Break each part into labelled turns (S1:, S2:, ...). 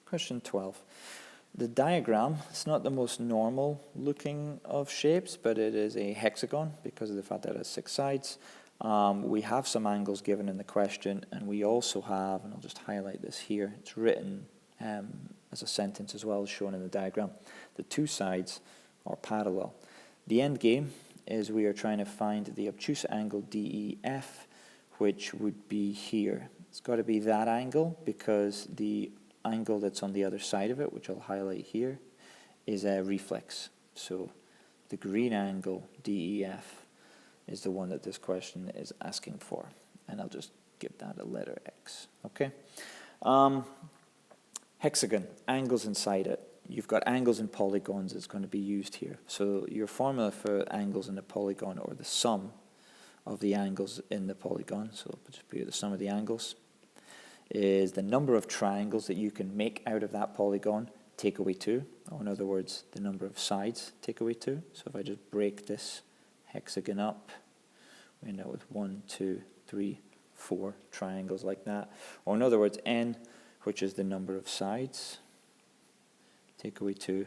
S1: Question 12. The diagram, it's not the most normal looking of shapes, but it is a hexagon because of the fact that it has 6 sides. We have some angles given in the question, and we also have, and I'll just highlight this here, it's written as a sentence as well as shown in the diagram. The 2 sides are parallel. The end game is we are trying to find the obtuse angle DEF, which would be here. It's got to be that angle because the angle that's on the other side of it, which I'll highlight here, is a reflex. So the green angle DEF is the one that this question is asking for, and I'll just give that a letter X. Okay. Hexagon, angles inside it. You've got angles and polygons that's going to be used here. So your formula for angles in a polygon, or the sum of the angles in the polygon, so I'll just put the sum of the angles, is the number of triangles that you can make out of that polygon, take away 2, or in other words, the number of sides, take away 2. So if I just break this hexagon up, we end up with 1, 2, 3, 4 triangles like that. Or in other words, n, which is the number of sides, take away 2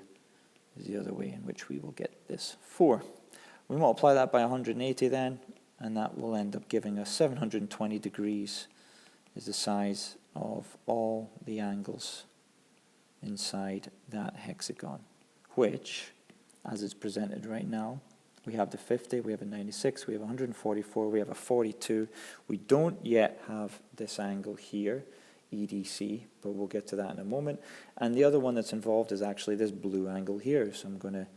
S1: is the other way in which we will get this 4. We multiply that by 180 then, and that will end up giving us 720 degrees is the size of all the angles inside that hexagon, which, as it's presented right now, we have the 50, we have a 96, we have 144, we have a 42. We don't yet have this angle here, EDC, but we'll get to that in a moment. And the other one that's involved is actually this blue angle here, so I'm going to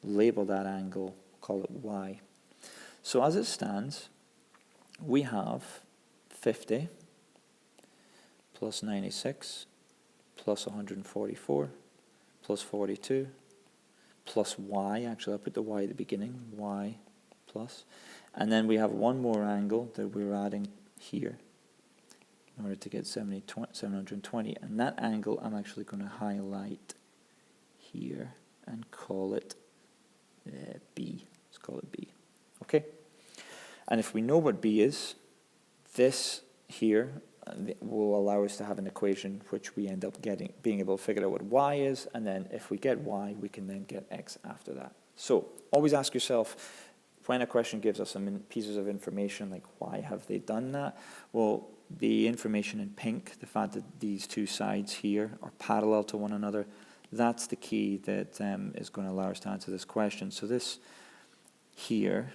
S1: label that angle, call it Y. So as it stands, we have 50 plus 96 plus 144 plus 42 plus Y, actually I'll put the Y at the beginning, Y plus, and then we have one more angle that we're adding here in order to get 720, and that angle I'm actually going to highlight here and call it B. Let's call it B. Okay? And if we know what B is, this here will allow us to have an equation which we end up being able to figure out what Y is, and then if we get Y, we can then get X after that. So always ask yourself, when a question gives us some pieces of information, like why have they done that? Well, the information in pink, the fact that these 2 sides here are parallel to one another, that's the key that is going to allow us to answer this question. So this here,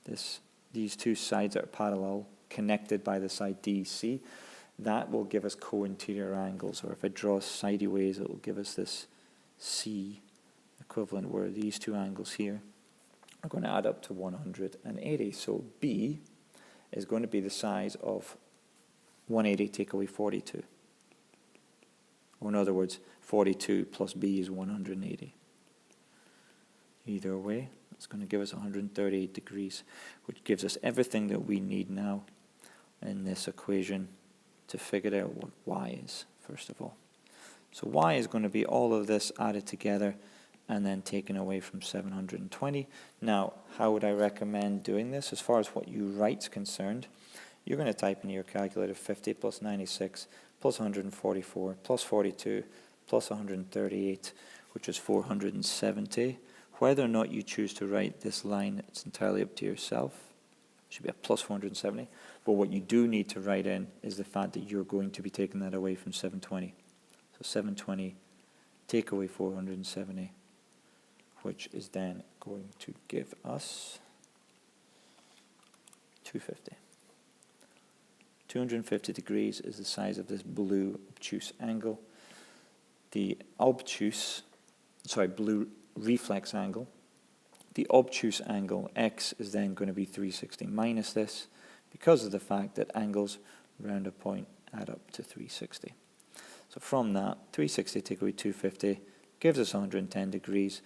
S1: these 2 sides that are parallel, connected by the side DC, that will give us co-interior angles, or if I draw sideways, it will give us this C equivalent, where these 2 angles here are going to add up to 180. So B is going to be the size of 180 take away 42. Or in other words, 42 plus B is 180. Either way, it's going to give us 138 degrees, which gives us everything that we need now in this equation to figure out what Y is, first of all. So Y is going to be all of this added together and then taken away from 720. Now, how would I recommend doing this? As far as what you write is concerned, you're going to type in your calculator 50 plus 96 plus 144 plus 42 plus 138, which is 470. Whether or not you choose to write this line, it's entirely up to yourself. It should be a plus 470. But what you do need to write in is the fact that you're going to be taking that away from 720. So 720 take away 470, which is then going to give us 250. 250 degrees is the size of this blue obtuse angle. The blue reflex angle. The obtuse angle X is then going to be 360 minus this, because of the fact that angles round a point add up to 360. So from that, 360 take away 250 gives us 110 degrees.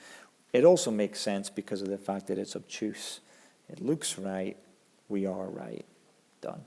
S1: It also makes sense because of the fact that it's obtuse. It looks right. We are right. Done.